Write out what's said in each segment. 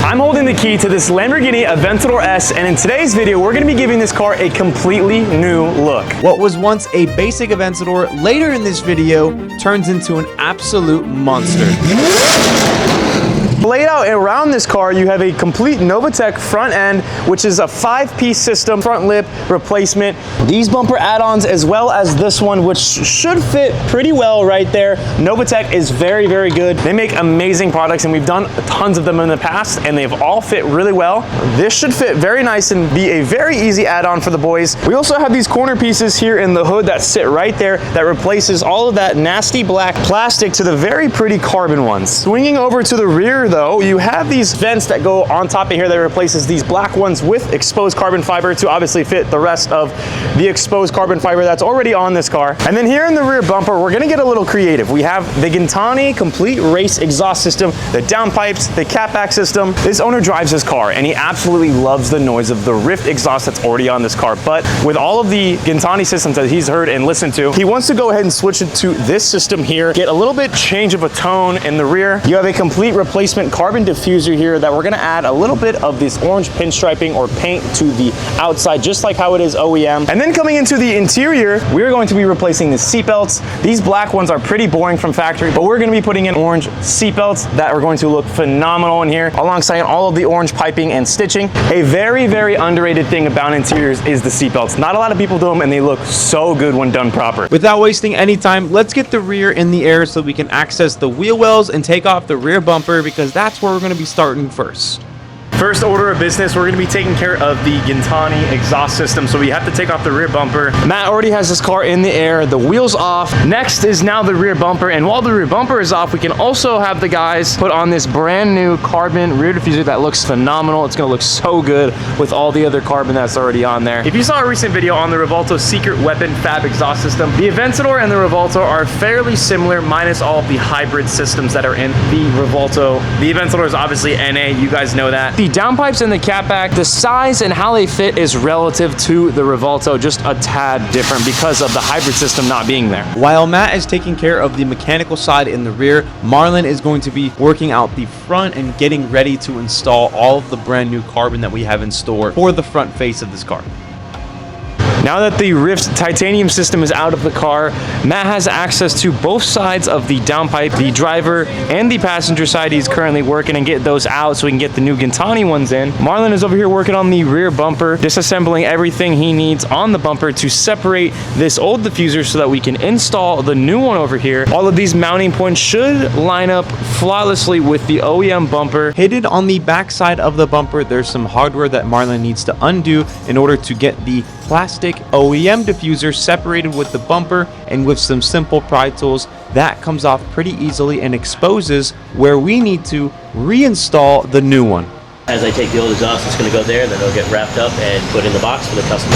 I'm holding the key to this Lamborghini Aventador S, and in today's video, we're gonna be giving this car a completely new look. What was once a basic Aventador, later in this video, turns into an absolute monster. Laid out around this car, you have a complete Novatec front end, which is a 5-piece system, front lip replacement, these bumper add-ons, as well as this one, which should fit pretty well right there. Novatec is very, very good. They make amazing products, and we've done tons of them in the past, and they've all fit really well. This should fit very nice and be a very easy add-on for the boys. We also have these corner pieces here in the hood that sit right there that replaces all of that nasty black plastic to the very pretty carbon ones. Swinging over to the rear, though, you have these vents that go on top of here that replaces these black ones with exposed carbon fiber to obviously fit the rest of the exposed carbon fiber that's already on this car. And then here in the rear bumper, we're gonna get a little creative. We have the Gintani complete race exhaust system, the downpipes, the catback system. This owner drives his car and he absolutely loves the noise of the Rift exhaust that's already on this car. But with all of the Gintani systems that he's heard and listened to, he wants to go ahead and switch it to this system here, get a little bit change of a tone in the rear. You have a complete replacement carbon diffuser here that we're gonna add a little bit of this orange pinstriping or paint to the outside, just like how it is OEM. And then coming into the interior, we're going to be replacing the seat belts. These black ones are pretty boring from factory, but we're gonna be putting in orange seat belts that are going to look phenomenal in here, alongside all of the orange piping and stitching. A very, very underrated thing about interiors is the seat belts. Not a lot of people do them, and they look so good when done proper. Without wasting any time, let's get the rear in the air so we can access the wheel wells and take off the rear bumper, because that's where we're going to be starting first. First order of business, we're gonna be taking care of the Gintani exhaust system, so we have to take off the rear bumper. Matt already has this car in the air, the wheels off. Next is now the rear bumper, and while the rear bumper is off, we can also have the guys put on this brand new carbon rear diffuser that looks phenomenal. It's gonna look so good with all the other carbon that's already on there. If you saw a recent video on the Revolto Secret Weapon Fab exhaust system, the Aventador and the Revolto are fairly similar, minus all of the hybrid systems that are in the Revolto. The Aventador is obviously NA, you guys know that. The downpipes and the catback, the size and how they fit is relative to the Revolto, just a tad different because of the hybrid system not being there. While Matt is taking care of the mechanical side in the rear, Marlon is going to be working out the front and getting ready to install all of the brand new carbon that we have in store for the front face of this car. Now that the Rift titanium system is out of the car, Matt has access to both sides of the downpipe, the driver and the passenger side. He's currently working and get those out so we can get the new Gintani ones in. Marlon is over here working on the rear bumper, disassembling everything he needs on the bumper to separate this old diffuser so that we can install the new one over here. All of these mounting points should line up flawlessly with the OEM bumper. Hidden on the back side of the bumper, there's some hardware that Marlon needs to undo in order to get the plastic OEM diffuser separated with the bumper, and with some simple pry tools that comes off pretty easily and exposes where we need to reinstall the new one. As I take the old exhaust, it's going to go there, then it'll get wrapped up and put in the box for the customer.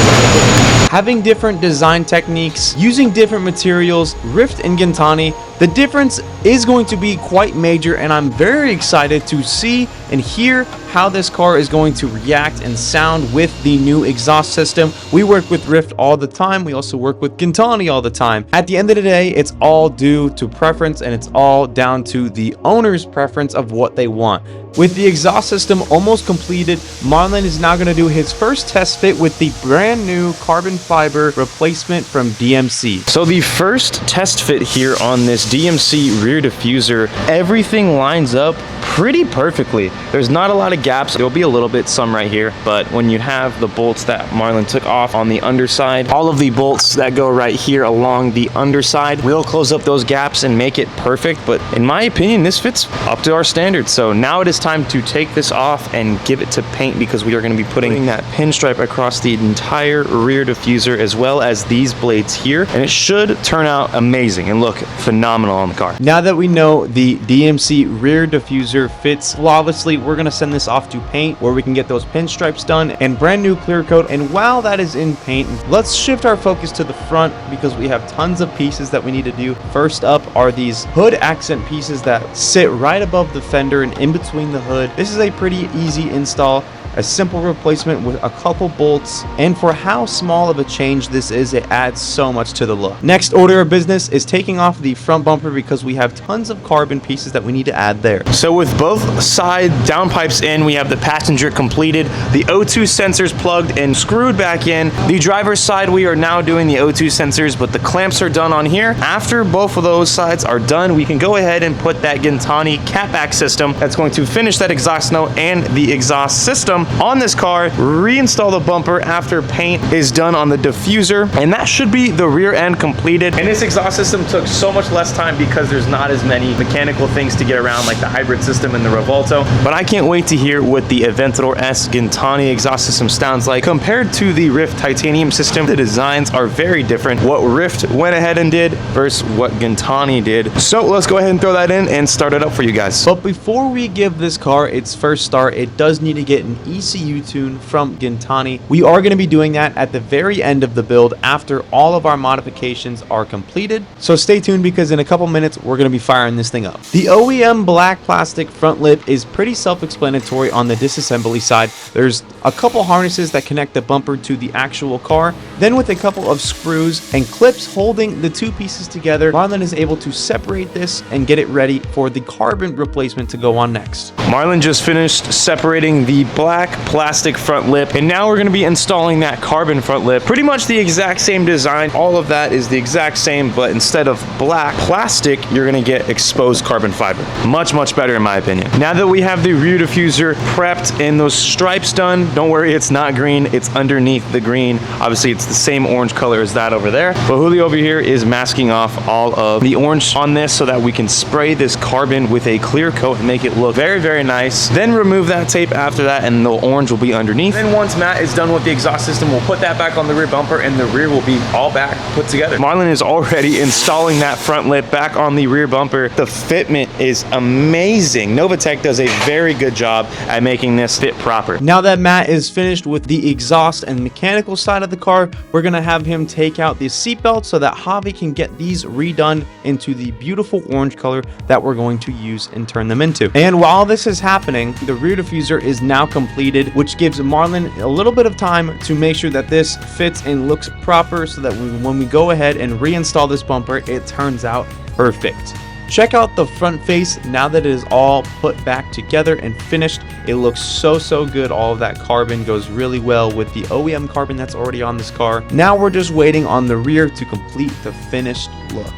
Having different design techniques, using different materials, Rift and Gintani, the difference is going to be quite major, and I'm very excited to see and hear how this car is going to react and sound with the new exhaust system. We work with Rift all the time. We also work with Gintani all the time. At the end of the day, it's all due to preference, and it's all down to the owner's preference of what they want. With the exhaust system almost completed, Marlon is now going to do his first test fit with the brand new carbon fiber replacement from DMC. So the first test fit here on this DMC rear diffuser, everything lines up pretty perfectly. There's not a lot of gaps. There'll be a little bit, some right here, but when you have the bolts that Marlon took off on the underside, all of the bolts that go right here along the underside will close up those gaps and make it perfect. But in my opinion, this fits up to our standards. So now it is time to take this off and give it to paint, because we are going to be putting that pinstripe across the entire rear diffuser as well as these blades here, and it should turn out amazing and look phenomenal on the car. Now that we know the DMC rear diffuser fits flawlessly, we're going to send this off to paint where we can get those pinstripes done and brand new clear coat. And while that is in paint, let's shift our focus to the front, because we have tons of pieces that we need to do. First up are these hood accent pieces that sit right above the fender and in between the hood. This is a pretty easy install. a simple replacement with a couple bolts, and for how small of a change this is, it adds so much to the look. Next order of business is taking off the front bumper because we have tons of carbon pieces that we need to add there. So with both side downpipes in, we have the passenger completed, the O2 sensors plugged and screwed back in. The driver's side, we are now doing the O2 sensors, but the clamps are done on here. After both of those sides are done, we can go ahead and put that Gintani catback system that's going to finish that exhaust note and the exhaust system on this car, reinstall the bumper after paint is done on the diffuser, and that should be the rear end completed. And this exhaust system took so much less time because there's not as many mechanical things to get around like the hybrid system and the Revolto. But I can't wait to hear what the Aventador S Gintani exhaust system sounds like compared to the Rift titanium system. The designs are very different. What Rift went ahead and did versus what Gintani did. So let's go ahead and throw that in and start it up for you guys. But before we give this car its first start, it does need to get an ECU tune from Gintani. We are going to be doing that at the very end of the build after all of our modifications are completed. So stay tuned because in a couple minutes we're going to be firing this thing up. The OEM black plastic front lip is pretty self-explanatory on the disassembly side. There's a couple harnesses that connect the bumper to the actual car. Then with a couple of screws and clips holding the two pieces together, Marlon is able to separate this and get it ready for the carbon replacement to go on next. Marlon just finished separating the black plastic front lip, and now we're going to be installing that carbon front lip. Pretty much the exact same design. All of that is the exact same, but instead of black plastic, you're going to get exposed carbon fiber. Much, much better in my opinion. Now that we have the rear diffuser prepped and those stripes done, don't worry, it's not green. It's underneath the green. Obviously, it's the same orange color as that over there. But Julio over here is masking off all of the orange on this so that we can spray this carbon with a clear coat and make it look very, very nice. Then remove that tape after that and the orange will be underneath. Then once Matt is done with the exhaust system, we'll put that back on the rear bumper and the rear will be all back put together. Marlon is already installing that front lip back on the rear bumper. The fitment is amazing. Novatech does a very good job at making this fit proper. Now that Matt is finished with the exhaust and mechanical side of the car, we're going to have him take out the seatbelt so that Javi can get these redone into the beautiful orange color that we're going to use and turn them into. And while this is happening, the rear diffuser is now completed, which gives Marlon a little bit of time to make sure that this fits and looks proper so that when we go ahead and reinstall this bumper, it turns out perfect. Check out the front face now that it is all put back together and finished. It looks so good. All of that carbon goes really well with the OEM carbon that's already on this car. Now we're just waiting on the rear to complete the finished look.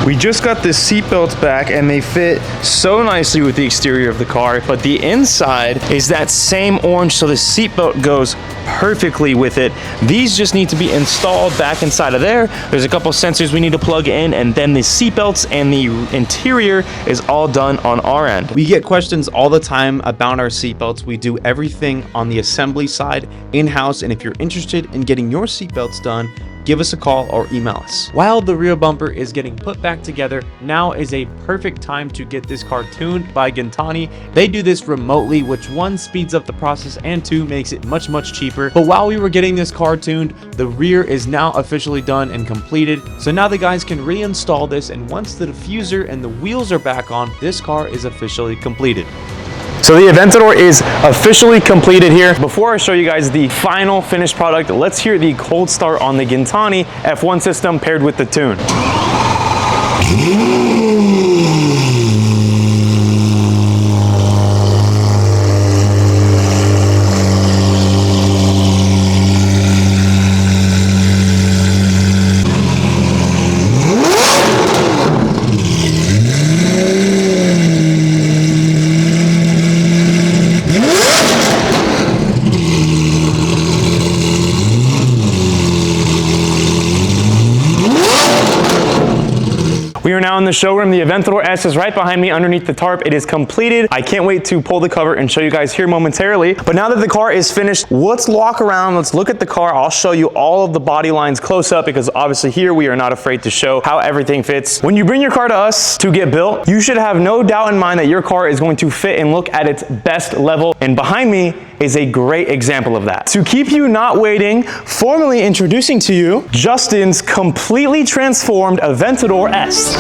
We just got the seat belts back and they fit so nicely with the exterior of the car, but the inside is that same orange, so the seat belt goes perfectly with it. These just need to be installed back inside of there. There's a couple sensors we need to plug in, and then the seat belts and the interior is all done on our end. We get questions all the time about our seat belts. We do everything on the assembly side in-house, and if you're interested in getting your seat belts done, give us a call or email us. While the rear bumper is getting put back together, now is a perfect time to get this car tuned by Gintani. They do this remotely, which one, speeds up the process, and two, makes it much cheaper. But while we were getting this car tuned, the rear is now officially done and completed. So now the guys can reinstall this, and once the diffuser and the wheels are back on, this car is officially completed. So the Aventador is officially completed here. Before I show you guys the final finished product, let's hear the cold start on the Gintani F1 system paired with the tune. We are now in the showroom. The Aventador S is right behind me underneath the tarp. It is completed. I can't wait to pull the cover and show you guys here momentarily. But now that the car is finished, let's walk around. Let's look at the car. I'll show you all of the body lines close up because obviously here we are not afraid to show how everything fits. When you bring your car to us to get built, you should have no doubt in mind that your car is going to fit and look at its best level. And behind me is a great example of that. To keep you not waiting, formally introducing to you Justin's completely transformed Aventador S.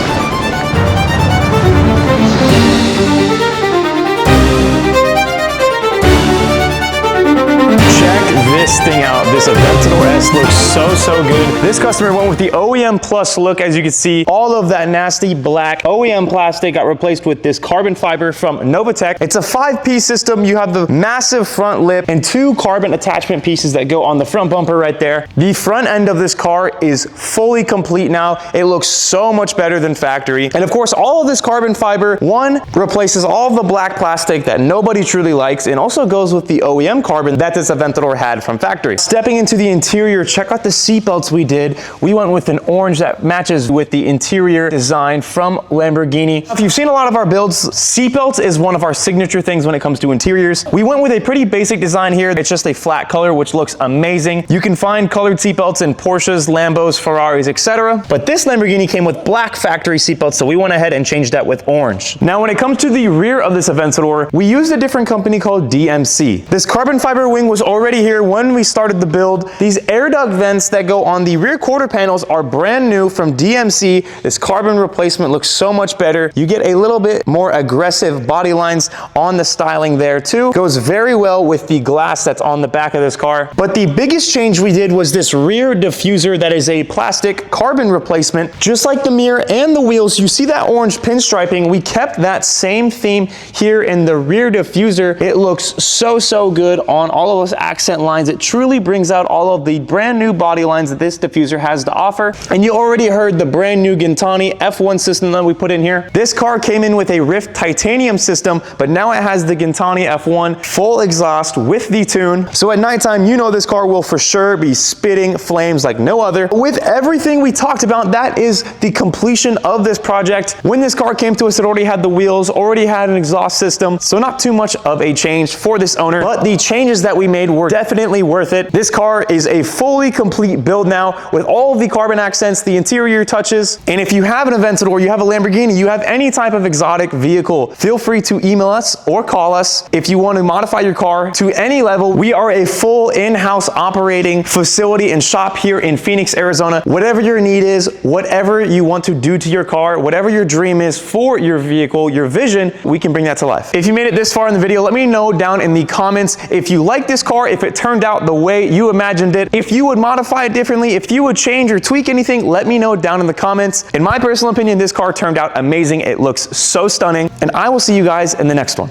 this thing out. This Aventador S looks so good. This customer went with the OEM Plus look. As you can see, all of that nasty black OEM plastic got replaced with this carbon fiber from Novatech. It's a 5-piece system. You have the massive front lip and 2 carbon attachment pieces that go on the front bumper right there. The front end of this car is fully complete now. It looks so much better than factory. And of course, all of this carbon fiber, one, replaces all of the black plastic that nobody truly likes, and also goes with the OEM carbon that this Aventador had from factory. Stepping into the interior, check out the seatbelts we did. We went with an orange that matches with the interior design from Lamborghini. If you've seen a lot of our builds, seatbelts is one of our signature things when it comes to interiors. We went with a pretty basic design here. It's just a flat color, which looks amazing. You can find colored seatbelts in Porsches, Lambos, Ferraris, etc. But this Lamborghini came with black factory seatbelts, so we went ahead and changed that with orange. Now, when it comes to the rear of this Aventador, we used a different company called DMC. This carbon fiber wing was already here when we started the build. These air duct vents that go on the rear quarter panels are brand new from DMC. This carbon replacement looks so much better. You get a little bit more aggressive body lines on the styling there too. Goes very well with the glass that's on the back of this car. But the biggest change we did was this rear diffuser that is a plastic carbon replacement. Just like the mirror and the wheels, you see that orange pinstriping. We kept that same theme here in the rear diffuser. It looks so good on all of those accent lines. It truly brings out all of the brand new body lines that this diffuser has to offer. And you already heard the brand new Gintani F1 system that we put in here. This car came in with a Rift titanium system, but now it has the Gintani F1 full exhaust with the tune. So at nighttime, you know this car will for sure be spitting flames like no other. With everything we talked about, that is the completion of this project. When this car came to us, it already had the wheels, already had an exhaust system, so not too much of a change for this owner, but the changes that we made were definitely worth it. This car is a fully complete build now with all of the carbon accents, the interior touches, and if you have an Aventador, you have a Lamborghini, you have any type of exotic vehicle, feel free to email us or call us. If you want to modify your car to any level, we are a full in-house operating facility and shop here in Phoenix, Arizona. Whatever your need is, whatever you want to do to your car, whatever your dream is for your vehicle, your vision, we can bring that to life. If you made it this far in the video, let me know down in the comments if you like this car, if it turned out the way you imagined it, if you would modify it differently, if you would change or tweak anything, let me know down in the comments. In my personal opinion, this car turned out amazing. It looks so stunning, and I will see you guys in the next one.